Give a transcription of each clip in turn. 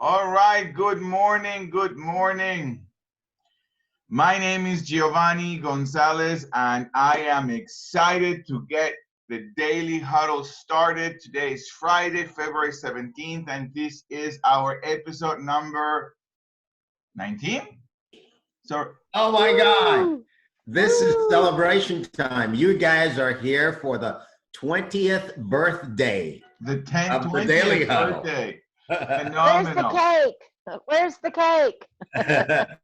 All right, good morning, good morning. My name is Giovanni Gonzalez, and I am excited to get the Daily Huddle started. Today is Friday, February 17th, and this is our episode number 19? So, oh my God, this is celebration time. You guys are here for the 20th birthday the 10th, of the Daily 20th Huddle. birthday. Where's the Phenomenal. cake? Where's the cake? That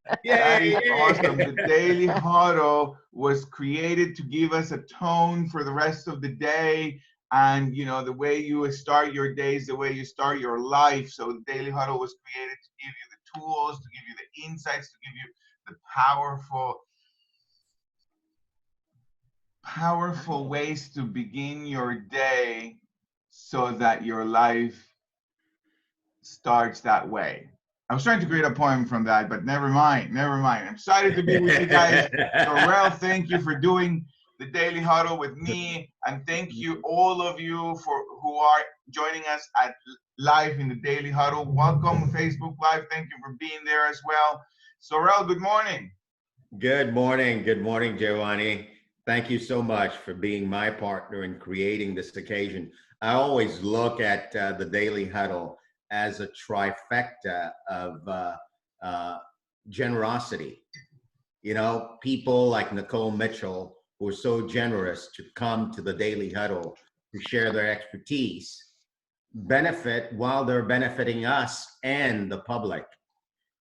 is awesome. The Daily Huddle was created to give us a tone for the rest of the day. And, you know, the way you start your days, the way you start your life. So the Daily Huddle was created to give you the tools, to give you the insights, to give you the powerful ways to begin your day so that your life starts that way. I was trying to create a poem from that, but never mind. I'm excited to be with you guys. Sorrel, thank you for doing the Daily Huddle with me, and thank you all of you who are joining us at live in the Daily Huddle. Welcome Facebook Live. Thank you for being there as well. Sorrel, good morning. Good morning, Giovanni. Thank you so much for being my partner in creating this occasion. I always look at the Daily Huddle as a trifecta of generosity. You know, people like Nicole Mitchell, who are so generous to come to the Daily Huddle to share their expertise, benefit while they're benefiting us and the public.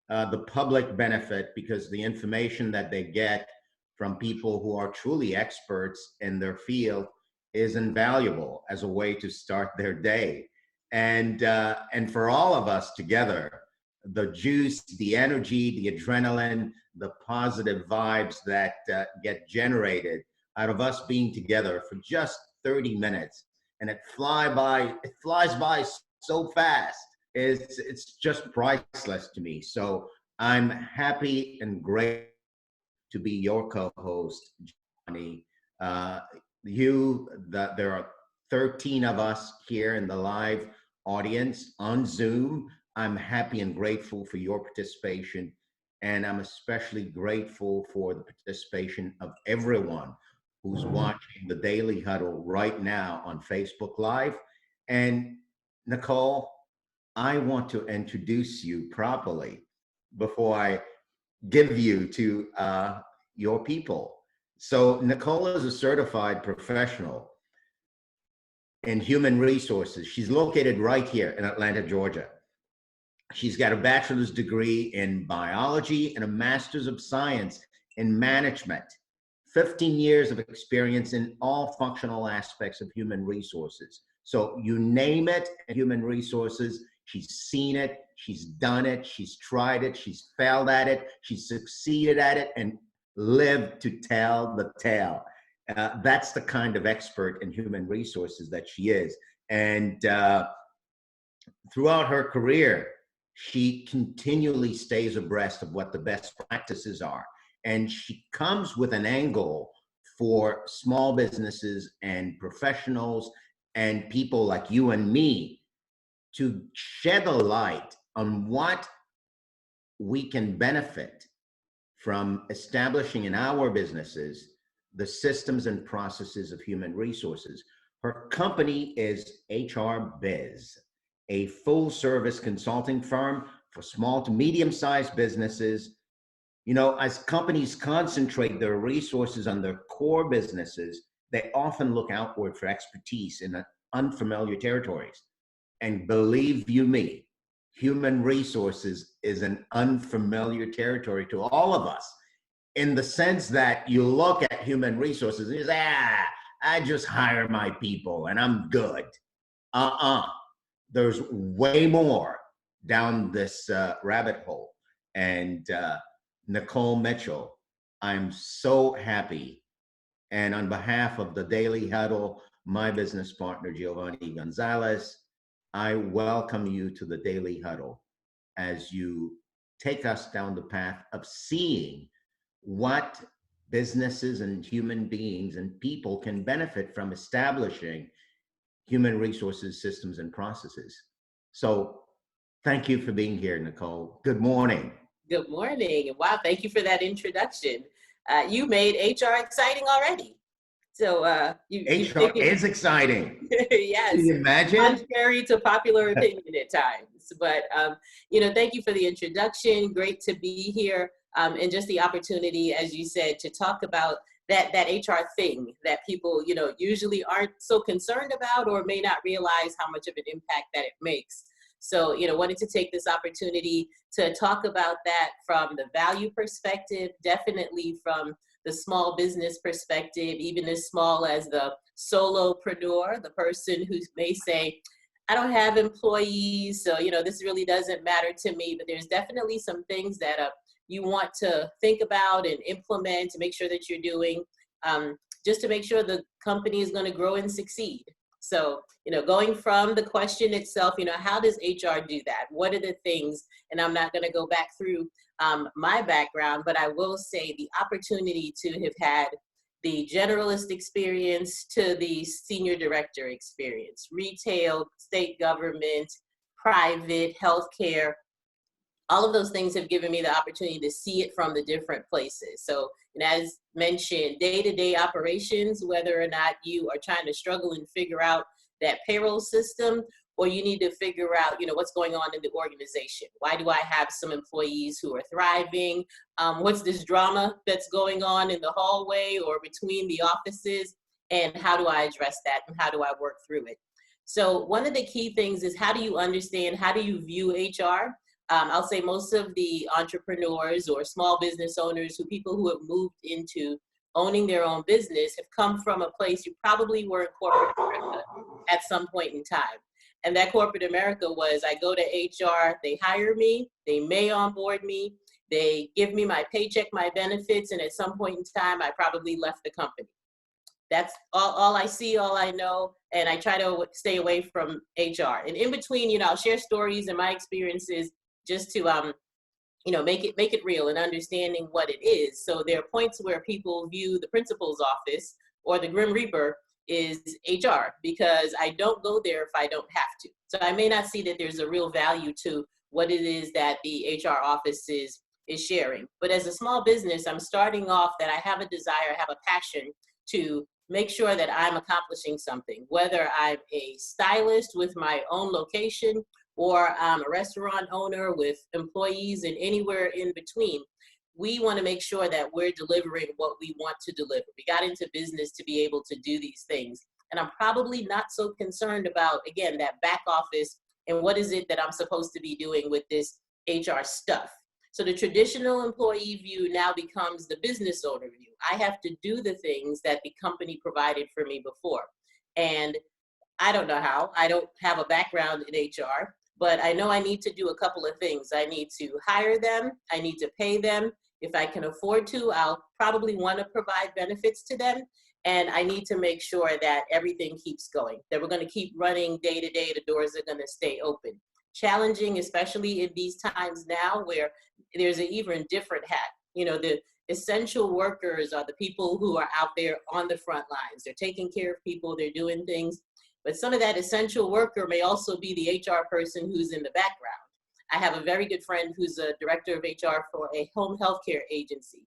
The public benefit because the information that they get from people who are truly experts in their field is invaluable as a way to start their day. And for all of us together, the juice, the energy, the adrenaline, the positive vibes that get generated out of us being together for just 30 minutes, and it flies by so fast. It's just priceless to me. So I'm happy and great to be your co-host, Johnny. There are 13 of us here in the live audience on Zoom. I'm happy and grateful for your participation, and I'm especially grateful for the participation of everyone who's watching the Daily Huddle right now on Facebook Live. And Nicole, I want to introduce you properly before I give you to your people. So Nicole is a certified professional in human resources. She's located right here in Atlanta, Georgia. She's got a bachelor's degree in biology and a master's of science in management. 15 years of experience in all functional aspects of human resources. So you name it, human resources, she's seen it, she's done it, she's tried it, she's failed at it, she's succeeded at it, and lived to tell the tale. That's the kind of expert in human resources that she is. And throughout her career, she continually stays abreast of what the best practices are. And she comes with an angle for small businesses and professionals and people like you and me to shed a light on what we can benefit from establishing in our businesses the systems and processes of human resources. Her company is HR Biz, a full service consulting firm for small to medium sized businesses. You know, as companies concentrate their resources on their core businesses, they often look outward for expertise in unfamiliar territories. And believe you me, human resources is an unfamiliar territory to all of us, in the sense that you look at human resources and you say, I just hire my people and I'm good. There's way more down this rabbit hole. And Nicole Mitchell, I'm so happy. And on behalf of the Daily Huddle, my business partner, Giovanni Gonzalez, I welcome you to the Daily Huddle as you take us down the path of seeing what businesses and human beings and people can benefit from establishing human resources, systems, and processes. So Thank you for being here, Nicole. Good morning. Good morning. Wow, thank you for that introduction. You made HR exciting already. So you've HR taken, is exciting. Can yes, you imagine? contrary to popular opinion at times. But, thank you for the introduction. Great to be here. And just the opportunity, as you said, to talk about that HR thing that people, usually aren't so concerned about or may not realize how much of an impact that it makes. So, wanted to take this opportunity to talk about that from the value perspective, definitely from the small business perspective, even as small as the solopreneur, the person who may say, I don't have employees, so this really doesn't matter to me. But there's definitely some things that you want to think about and implement to make sure that you're doing, just to make sure the company is going to grow and succeed. So, going from the question itself, how does HR do that? What are the things? And I'm not going to go back through my background, but I will say the opportunity to have had the generalist experience to the senior director experience, retail, state government, private, healthcare, all of those things have given me the opportunity to see it from the different places. So, as mentioned, day-to-day operations, whether or not you are trying to struggle and figure out that payroll system, or you need to figure out, what's going on in the organization. Why do I have some employees who are thriving? What's this drama that's going on in the hallway or between the offices? And how do I address that? And how do I work through it? So one of the key things is, how do you understand, how do you view HR? I'll say most of the entrepreneurs or small business owners, people who have moved into owning their own business, have come from a place you probably were in corporate America at some point in time. And that corporate America was, I go to HR, they hire me, they may onboard me, they give me my paycheck, my benefits, and at some point in time, I probably left the company. That's all I see, all I know, and I try to stay away from HR. And in between, I'll share stories and my experiences just to make it real and understanding what it is. So there are points where people view the principal's office or the Grim Reaper is HR, because I don't go there if I don't have to. So I may not see that there's a real value to what it is that the HR office is sharing. But as a small business, I'm starting off that I have a desire, I have a passion to make sure that I'm accomplishing something, whether I'm a stylist with my own location or I'm a restaurant owner with employees and anywhere in between. We want to make sure that we're delivering what we want to deliver. We got into business to be able to do these things. And I'm probably not so concerned about, again, that back office and what is it that I'm supposed to be doing with this HR stuff. So the traditional employee view now becomes the business owner view. I have to do the things that the company provided for me before. And I don't know how. I don't have a background in HR, but I know I need to do a couple of things. I need to hire them. I need to pay them. If I can afford to, I'll probably want to provide benefits to them. And I need to make sure that everything keeps going, that we're going to keep running day to day. The doors are going to stay open. Challenging, especially in these times now where there's an even different hat. The essential workers are the people who are out there on the front lines. They're taking care of people, they're doing things. But some of that essential worker may also be the HR person who's in the background. I have a very good friend who's a director of HR for a home healthcare agency.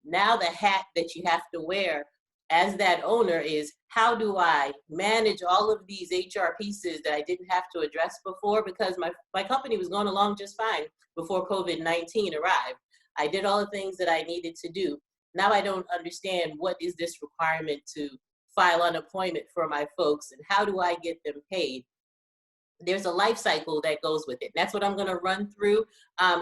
Now the hat that you have to wear as that owner is, how do I manage all of these HR pieces that I didn't have to address before, because my company was going along just fine before COVID-19 arrived. I did all the things that I needed to do. Now I don't understand, what is this requirement to file unemployment for my folks, and how do I get them paid? There's a life cycle that goes with it. That's what I'm going to run through.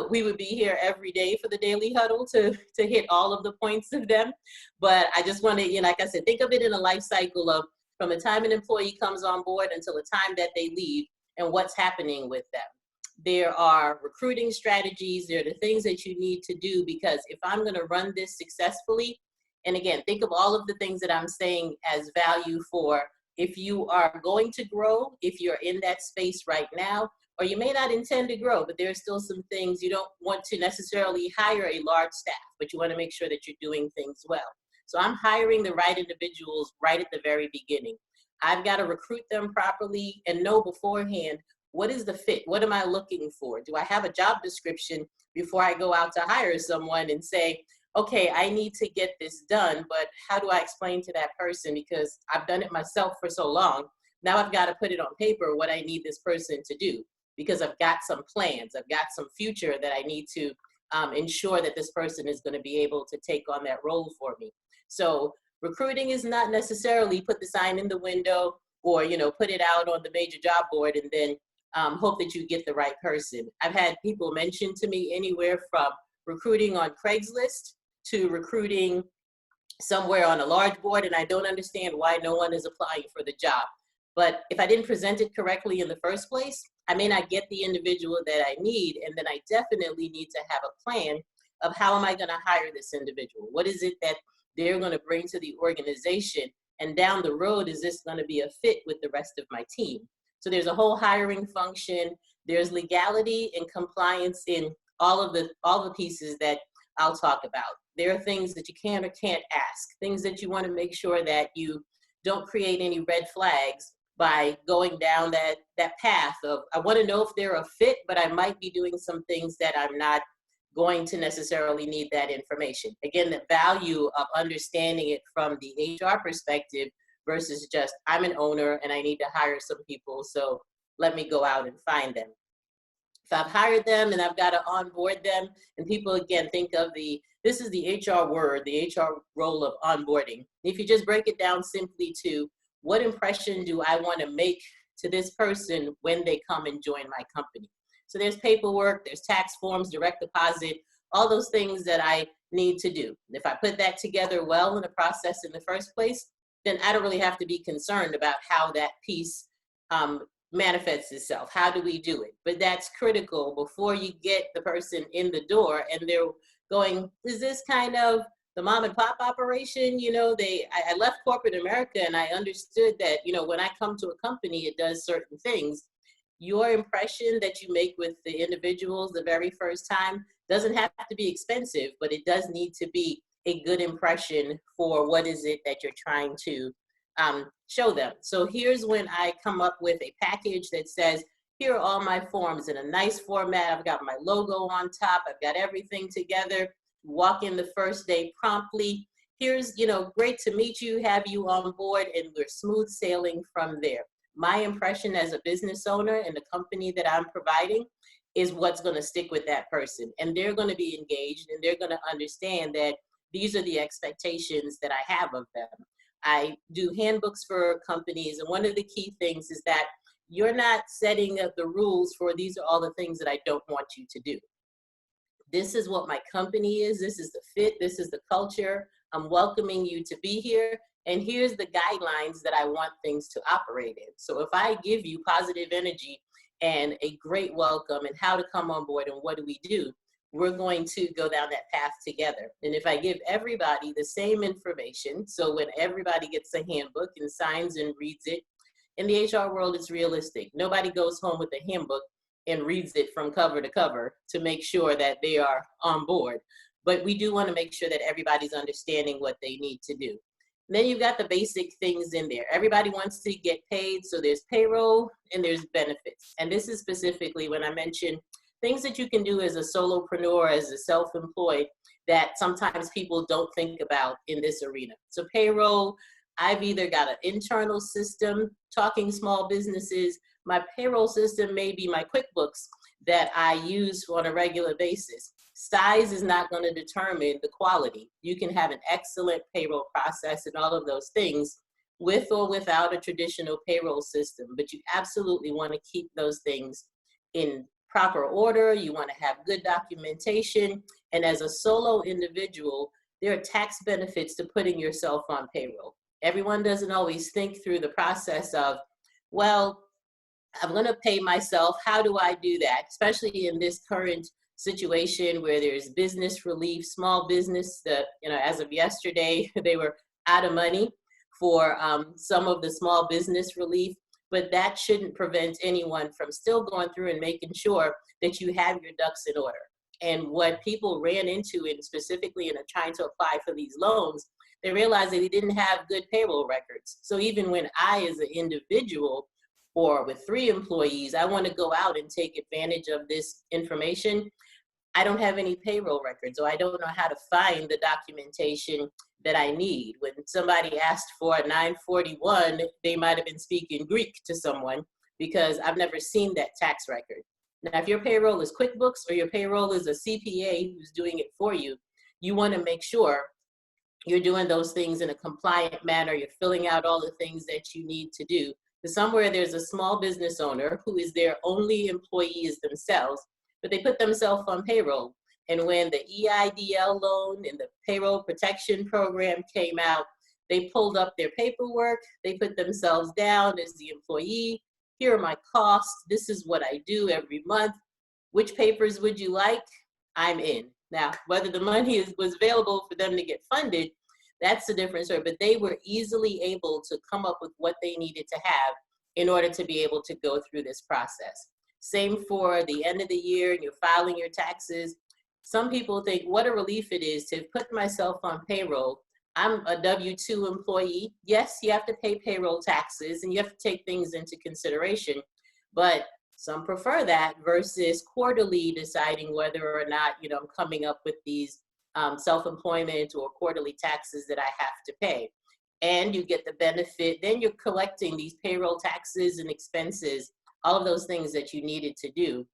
We would be here every day for the Daily Huddle to hit all of the points of them. But I just want to, like I said, think of it in a life cycle of from the time an employee comes on board until the time that they leave and what's happening with them. There are recruiting strategies. There are the things that you need to do, because if I'm going to run this successfully, and again, think of all of the things that I'm saying as value for if you are going to grow, if you're in that space right now, or you may not intend to grow, but there's still some things you don't want to necessarily hire a large staff, but you want to make sure that you're doing things well. So I'm hiring the right individuals right at the very beginning. I've got to recruit them properly and know beforehand what is the fit? What am I looking for? Do I have a job description before I go out to hire someone and say, okay, I need to get this done, but how do I explain to that person? Because I've done it myself for so long. Now I've got to put it on paper what I need this person to do, because I've got some plans, I've got some future that I need to ensure that this person is going to be able to take on that role for me. So recruiting is not necessarily put the sign in the window or, put it out on the major job board and then hope that you get the right person. I've had people mention to me anywhere from recruiting on Craigslist to recruiting somewhere on a large board, and I don't understand why no one is applying for the job. But if I didn't present it correctly in the first place, I may not get the individual that I need, and then I definitely need to have a plan of how am I going to hire this individual? What is it that they're going to bring to the organization? And down the road, is this going to be a fit with the rest of my team? So there's a whole hiring function. There's legality and compliance in all the pieces that I'll talk about. There are things that you can or can't ask, things that you want to make sure that you don't create any red flags by going down that path of, I want to know if they're a fit, but I might be doing some things that I'm not going to necessarily need that information. Again, the value of understanding it from the HR perspective versus just, I'm an owner and I need to hire some people, so let me go out and find them. If I've hired them and I've got to onboard them, and people again think of this is the HR word, the HR role of onboarding. If you just break it down simply to what impression do I want to make to this person when they come and join my company? So there's paperwork, there's tax forms, direct deposit, all those things that I need to do. If I put that together well in the process in the first place, then I don't really have to be concerned about how that piece manifests itself. How do we do it? But that's critical before you get the person in the door and they're going, is this kind of the mom and pop operation? I left corporate America and I understood that, when I come to a company, it does certain things. Your impression that you make with the individuals the very first time doesn't have to be expensive, but it does need to be a good impression for what is it that you're trying to show them. So here's when I come up with a package that says, here are all my forms in a nice format. I've got my logo on top. I've got everything together. Walk in the first day promptly. Here's, great to meet you, have you on board, and we're smooth sailing from there. My impression as a business owner and the company that I'm providing is what's going to stick with that person. And they're going to be engaged and they're going to understand that these are the expectations that I have of them. I do handbooks for companies, and one of the key things is that you're not setting up the rules for these are all the things that I don't want you to do. This is what my company is. This is the fit. This is the culture. I'm welcoming you to be here. And here's the guidelines that I want things to operate in. So if I give you positive energy and a great welcome and how to come on board and what do we do, we're going to go down that path together. And if I give everybody the same information, so when everybody gets a handbook and signs and reads it, in the HR world, it's realistic. Nobody goes home with a handbook and reads it from cover to cover to make sure that they are on board. But we do want to make sure that everybody's understanding what they need to do. And then you've got the basic things in there. Everybody wants to get paid, so there's payroll and there's benefits. And this is specifically when I mention things that you can do as a solopreneur, as a self-employed, that sometimes people don't think about in this arena. So payroll, I've either got an internal system, talking small businesses. My payroll system may be my QuickBooks that I use on a regular basis. Size is not going to determine the quality. You can have an excellent payroll process and all of those things with or without a traditional payroll system, but you absolutely want to keep those things in proper order. You want to have good documentation. And as a solo individual, there are tax benefits to putting yourself on payroll. Everyone doesn't always think through the process of, well, I'm going to pay myself. How do I do that? Especially in this current situation where there's business relief, small business that, as of yesterday, they were out of money for some of the small business relief. But that shouldn't prevent anyone from still going through and making sure that you have your ducks in order. And what people ran into, and specifically in trying to apply for these loans, they realized that they didn't have good payroll records. So even when I, as an individual, or with 3 employees, I want to go out and take advantage of this information. I don't have any payroll records, or I don't know how to find the documentation that I need. When somebody asked for a 941, they might have been speaking Greek to someone because I've never seen that tax record. Now, if your payroll is QuickBooks or your payroll is a CPA who's doing it for you, you want to make sure you're doing those things in a compliant manner. You're filling out all the things that you need to do. Because somewhere there's a small business owner who is their only employee is themselves, but they put themselves on payroll. And when the EIDL loan and the payroll protection program came out, they pulled up their paperwork, they put themselves down as the employee. Here are my costs. This is what I do every month. Which papers would you like? I'm in. Now, whether the money was available for them to get funded, that's a different story, but they were easily able to come up with what they needed to have in order to be able to go through this process. Same for the end of the year and you're filing your taxes. Some people think what a relief it is to put myself on payroll. I'm a W-2 employee. Yes, you have to pay payroll taxes and you have to take things into consideration, but some prefer that versus quarterly deciding whether or not, I'm coming up with these self-employment or quarterly taxes that I have to pay. And you get the benefit, then you're collecting these payroll taxes and expenses, all of those things that you needed to do,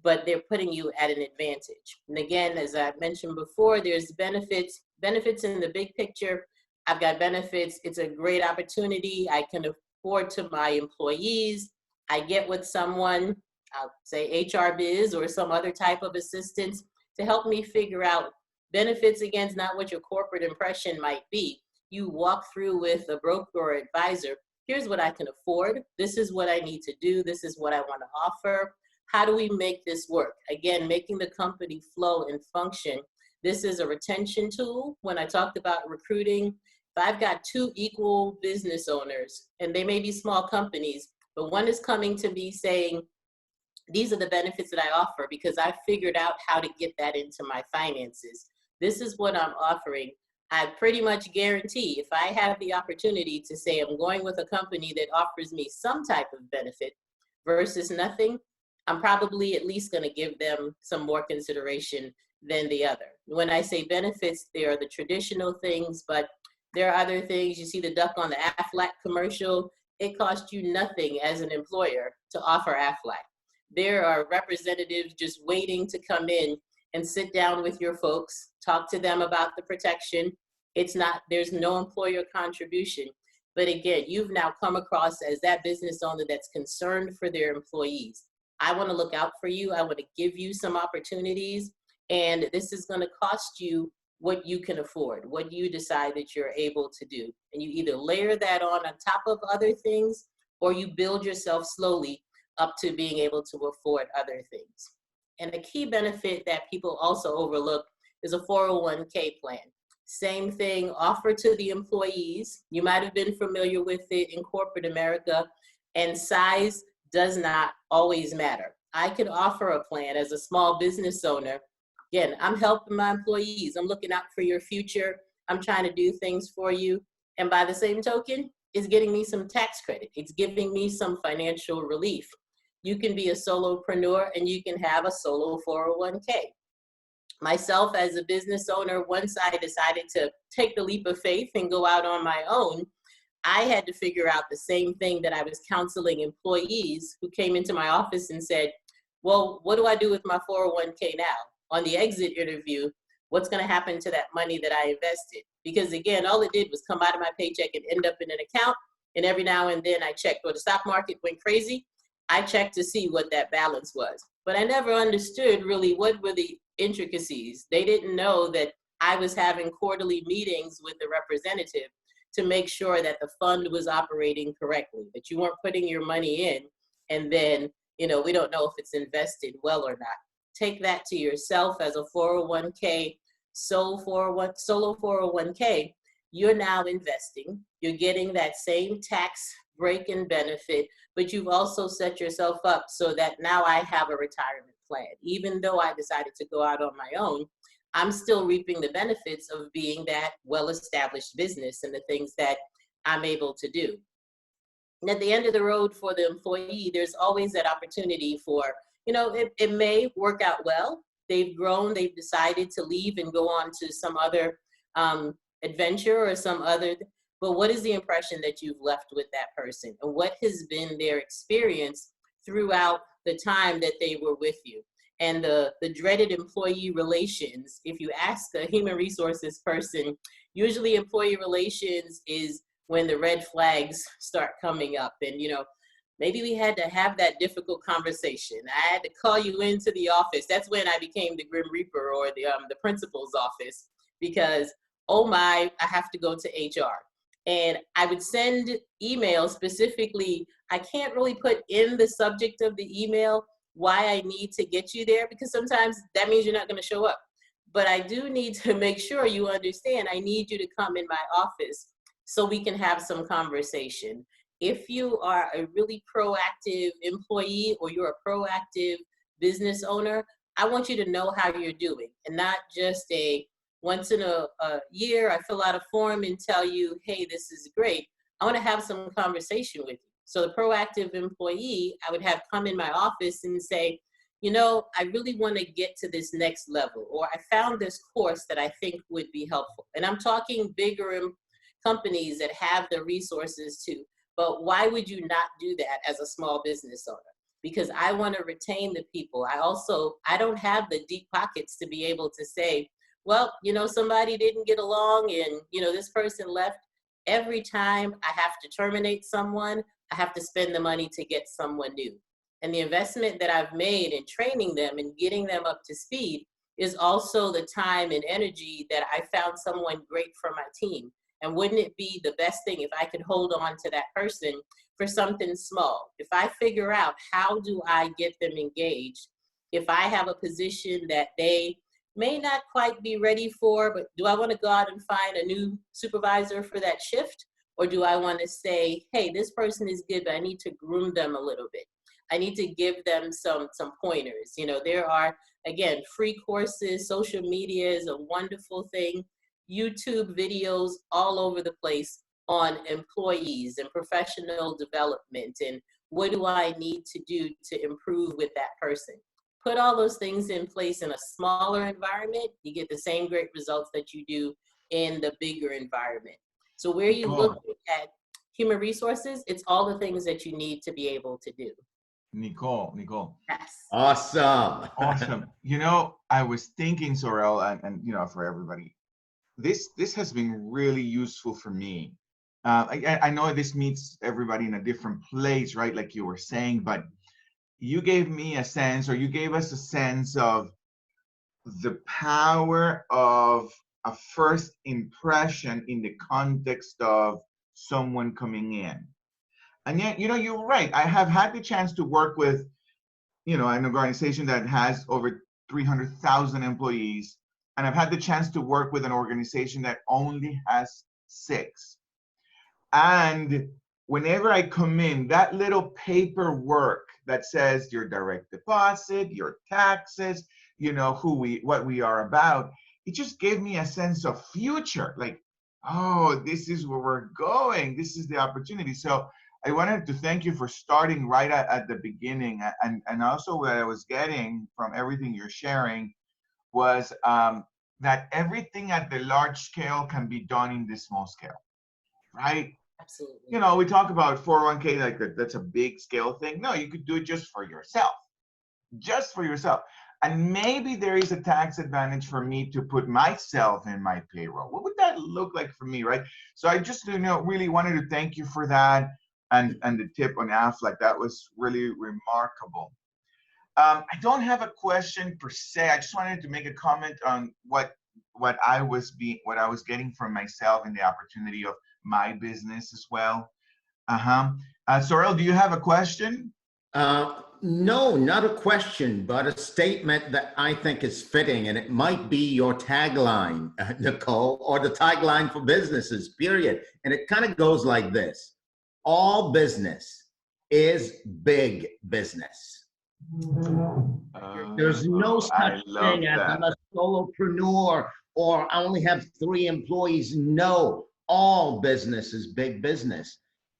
but they're putting you at an advantage. And again, as I mentioned before, there's benefits in the big picture. I've got benefits. It's a great opportunity. I can afford to my employees. I get with someone, I'll say HR Biz or some other type of assistance to help me figure out benefits against not what your corporate impression might be. You walk through with a broker or advisor. Here's what I can afford. This is what I need to do. This is what I want to offer. How do we make this work? Again, making the company flow and function. This is a retention tool. When I talked about recruiting, if I've got 2 equal business owners, and they may be small companies, but one is coming to me saying, these are the benefits that I offer because I figured out how to get that into my finances. This is what I'm offering. I pretty much guarantee if I have the opportunity to say I'm going with a company that offers me some type of benefit versus nothing, I'm probably at least going to give them some more consideration than the other. When I say benefits, there are the traditional things, but there are other things. You see the duck on the Aflac commercial. It costs you nothing as an employer to offer Aflac. There are representatives just waiting to come in and sit down with your folks, talk to them about the protection. There's no employer contribution. But again, you've now come across as that business owner that's concerned for their employees. I want to look out for you. I want to give you some opportunities. And this is going to cost you what you can afford, what you decide that you're able to do. And you either layer that on top of other things, or you build yourself slowly up to being able to afford other things. And a key benefit that people also overlook is a 401k plan. Same thing, offered to the employees. You might have been familiar with it in corporate America, and size does not always matter. I could offer a plan as a small business owner. Again, I'm helping my employees. I'm looking out for your future. I'm trying to do things for you. And by the same token, it's getting me some tax credit. It's giving me some financial relief. You can be a solopreneur and you can have a solo 401k. Myself as a business owner, once I decided to take the leap of faith and go out on my own, I had to figure out the same thing that I was counseling employees who came into my office and said, well, what do I do with my 401k now? On the exit interview, what's going to happen to that money that I invested? Because again, all it did was come out of my paycheck and end up in an account. And every now and then I checked, or the stock market went crazy, I checked to see what that balance was. But I never understood really what were the intricacies. They didn't know that I was having quarterly meetings with the representative to make sure that the fund was operating correctly, that you weren't putting your money in and then, we don't know if it's invested well or not. Take that to yourself as a 401k, solo 401k. You're now investing. You're getting that same tax break and benefit, but you've also set yourself up so that now I have a retirement plan. Even though I decided to go out on my own, I'm still reaping the benefits of being that well-established business and the things that I'm able to do. And at the end of the road for the employee, there's always that opportunity for, it may work out well. They've grown, they've decided to leave and go on to some other adventure or some other, but what is the impression that you've left with that person? And what has been their experience throughout the time that they were with you? And the dreaded employee relations, if you ask a human resources person, usually employee relations is when the red flags start coming up. And, maybe we had to have that difficult conversation. I had to call you into the office. That's when I became the Grim Reaper or the principal's office, because, oh my, I have to go to HR. And I would send emails specifically. I can't really put in the subject of the email why I need to get you there, because sometimes that means you're not going to show up. But I do need to make sure you understand I need you to come in my office so we can have some conversation. If you are a really proactive employee or you're a proactive business owner, I want you to know how you're doing, and not just a once in a year, I fill out a form and tell you, hey, this is great. I want to have some conversation with you. So the proactive employee, I would have come in my office and say, I really want to get to this next level, or I found this course that I think would be helpful. And I'm talking bigger companies that have the resources too. But why would you not do that as a small business owner? Because I want to retain the people. I don't have the deep pockets to be able to say, well, somebody didn't get along and, this person left. Every time I have to terminate someone, I have to spend the money to get someone new. And the investment that I've made in training them and getting them up to speed is also the time and energy that I found someone great for my team. And wouldn't it be the best thing if I could hold on to that person for something small? If I figure out how do I get them engaged, if I have a position that they may not quite be ready for, but do I want to go out and find a new supervisor for that shift? Or do I want to say, hey, this person is good, but I need to groom them a little bit. I need to give them some pointers. There are, again, free courses. Social media is a wonderful thing. YouTube videos all over the place on employees and professional development and what do I need to do to improve with that person. Put all those things in place in a smaller environment, you get the same great results that you do in the bigger environment. So where you look at human resources, it's all the things that you need to be able to do. Nicole. Yes. Awesome. Awesome. I was thinking, Sorel, and for everybody, this has been really useful for me. I know this meets everybody in a different place, right? Like you were saying, but you gave me a sense, or you gave us a sense of the power of a first impression in the context of someone coming in. And yet, you're right. I have had the chance to work with, an organization that has over 300,000 employees. And I've had the chance to work with an organization that only has 6. And whenever I come in, that little paperwork that says your direct deposit, your taxes, what we are about, it just gave me a sense of future. Like, oh, this is where we're going. This is the opportunity. So I wanted to thank you for starting right at the beginning. And also what I was getting from everything you're sharing was that everything at the large scale can be done in the small scale, right? Absolutely. We talk about 401k like that's a big scale thing. No, you could do it just for yourself. And maybe there is a tax advantage for me to put myself in my payroll. What would that look like for me, right? So I just really wanted to thank you for that and the tip on Affleck. That was really remarkable. I don't have a question per se. I just wanted to make a comment on what I was getting from myself in the opportunity of my business as well. Sorel, do you have a question? No, not a question, but a statement that I think is fitting, and it might be your tagline, Nicole, or the tagline for businesses, period. And it kind of goes like this: all business is big business. There's no such thing as I'm a solopreneur or I only have 3 employees. No, all business is big business.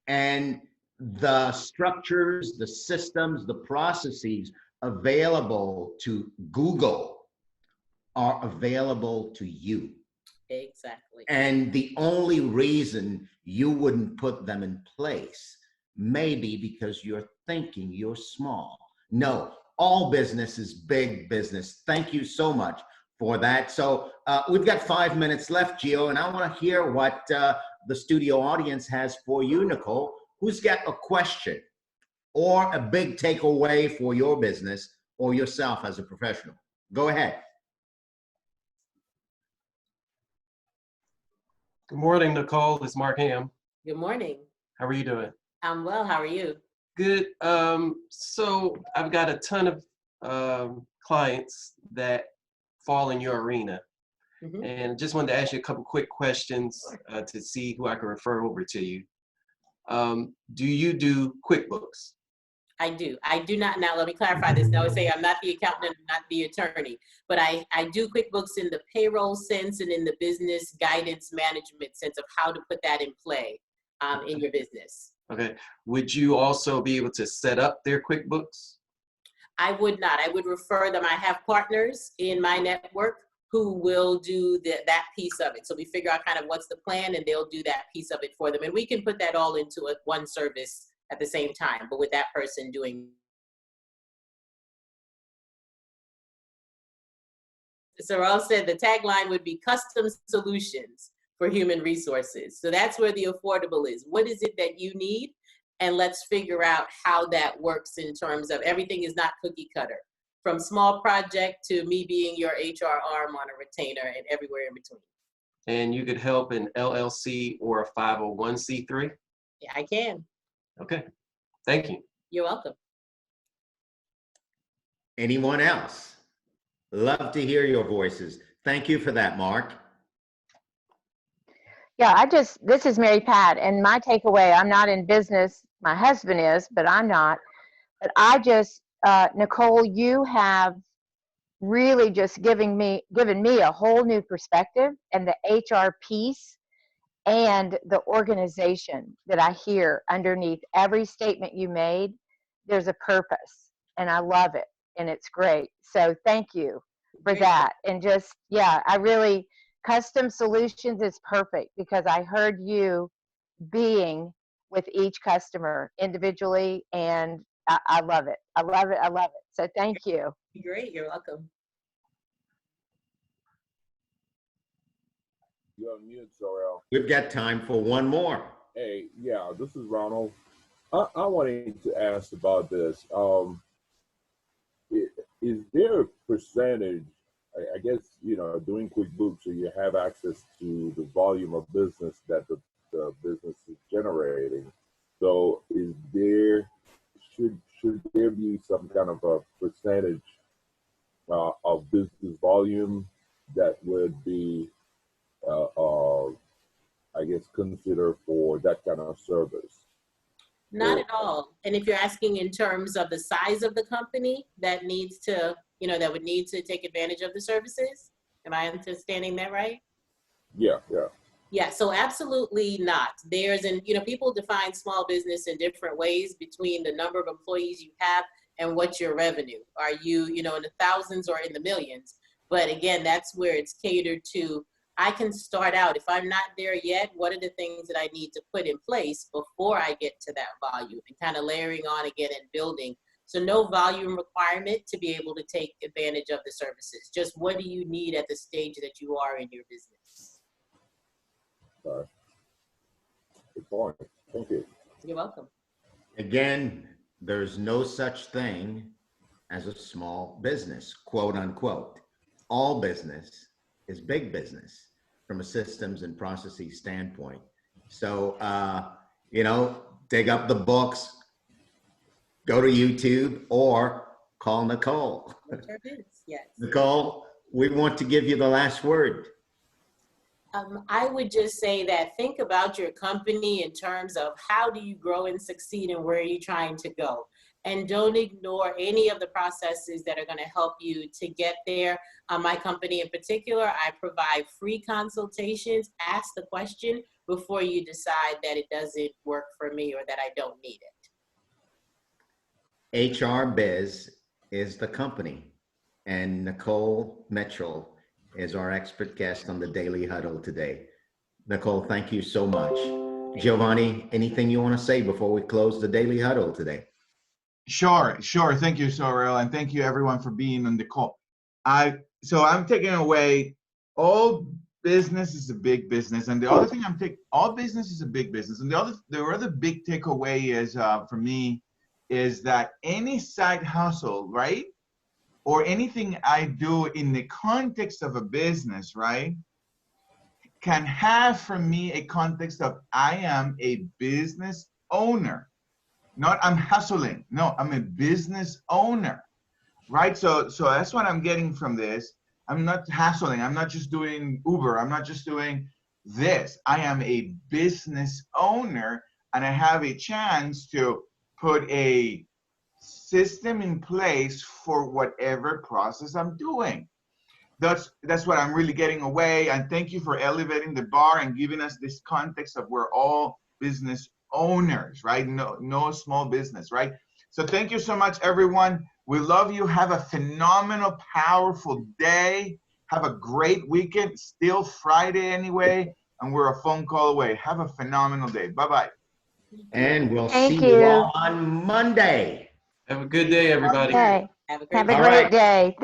And the structures, the systems, the processes available to Google are available to you. Exactly. And the only reason you wouldn't put them in place may be because you're thinking you're small. No, all business is big business. Thank you so much for that. So we've got 5 minutes left, Gio, and I want to hear what the studio audience has for you, Nicole. Who's got a question or a big takeaway for your business or yourself as a professional? Go ahead. Good morning, Nicole. It's Mark Ham. Good morning. How are you doing? I'm well. How are you? Good. So I've got a ton of clients that fall in your arena. Mhm. And just wanted to ask you a couple quick questions to see who I can refer over to you. Do you do QuickBooks? I do. I do not. Now, let me clarify this. I would say I'm not the accountant, I'm not the attorney, but I do QuickBooks in the payroll sense and in the business guidance management sense of how to put that in play in your business. Okay. Would you also be able to set up their QuickBooks? I would not. I would refer them. I have partners in my network who will do that piece of it. So we figure out kind of what's the plan and they'll do that piece of it for them. And we can put that all into one service at the same time, but with that person doing. So Raul said the tagline would be custom solutions for human resources. So that's where the affordable is. What is it that you need? And let's figure out how that works in terms of everything is not cookie cutter. From small project to me being your HR arm on a retainer and everywhere in between. And you could help an LLC or a 501c3? Yeah, I can. Okay. Thank you. You're welcome. Anyone else? Love to hear your voices. Thank you for that, Mark. Yeah, this is Mary Pat, and my takeaway, I'm not in business. My husband is, but I'm not. But Nicole, you have really just given me a whole new perspective, and the HR piece and the organization that I hear underneath every statement you made. There's a purpose, and I love it, and it's great. So thank you for that. And custom solutions is perfect because I heard you being with each customer individually, and I love it. I love it. I love it. So thank you. Great. You're welcome. You're on mute, Sorrel. We've got time for one more. Hey, yeah, this is Ronald. I wanted to ask about this. Is there a percentage, I guess, doing QuickBooks, so you have access to the volume of business that the business is generating. So should there be some kind of a percentage of business volume that would be, I guess, considered for that kind of service? Not at all. And if you're asking in terms of the size of the company that needs to, that would need to take advantage of the services, am I understanding that right? Yeah. Yeah, so absolutely not. People define small business in different ways between the number of employees you have and what's your revenue. Are you, in the thousands or in the millions? But again, that's where it's catered to. I can start out, if I'm not there yet, what are the things that I need to put in place before I get to that volume, and kind of layering on again and building. So no volume requirement to be able to take advantage of the services. Just what do you need at the stage that you are in your business? Good point. Thank you. You're welcome. Again, there's no such thing as a small business, quote unquote. All business is big business from a systems and processes standpoint. So, dig up the books, go to YouTube, or call Nicole. HR Biz, yes. Nicole, we want to give you the last word. I would just say that think about your company in terms of how do you grow and succeed and where are you trying to go. And don't ignore any of the processes that are going to help you to get there. My company in particular, I provide free consultations. Ask the question before you decide that it doesn't work for me or that I don't need it. HR Biz is the company, and Nicole Mitchell is our expert guest on the Daily Huddle today. Nicole, thank you so much. Giovanni, anything you want to say before we close the Daily Huddle today? Sure. Thank you, Sorrel, and thank you everyone for being on the call. So I'm taking away all business is a big business, and the other thing all business is a big business, and the other big takeaway is for me is that any side hustle, right, or anything I do in the context of a business, right, can have for me a context of I am a business owner. Not I'm hustling. No, I'm a business owner, right? So that's what I'm getting from this. I'm not hustling. I'm not just doing Uber. I'm not just doing this. I am a business owner, and I have a chance to put a system in place for whatever process I'm doing. That's what I'm really getting away. And thank you for elevating the bar and giving us this context of we're all business owners, right? No small business, right? So thank you so much, everyone. We love you. Have a phenomenal, powerful day. Have a great weekend. Still Friday anyway, and we're a phone call away. Have a phenomenal day. Bye-bye. And we'll Thank see you you. all on Monday. Have a good day, everybody. Okay. Have a great Have a All great right. day.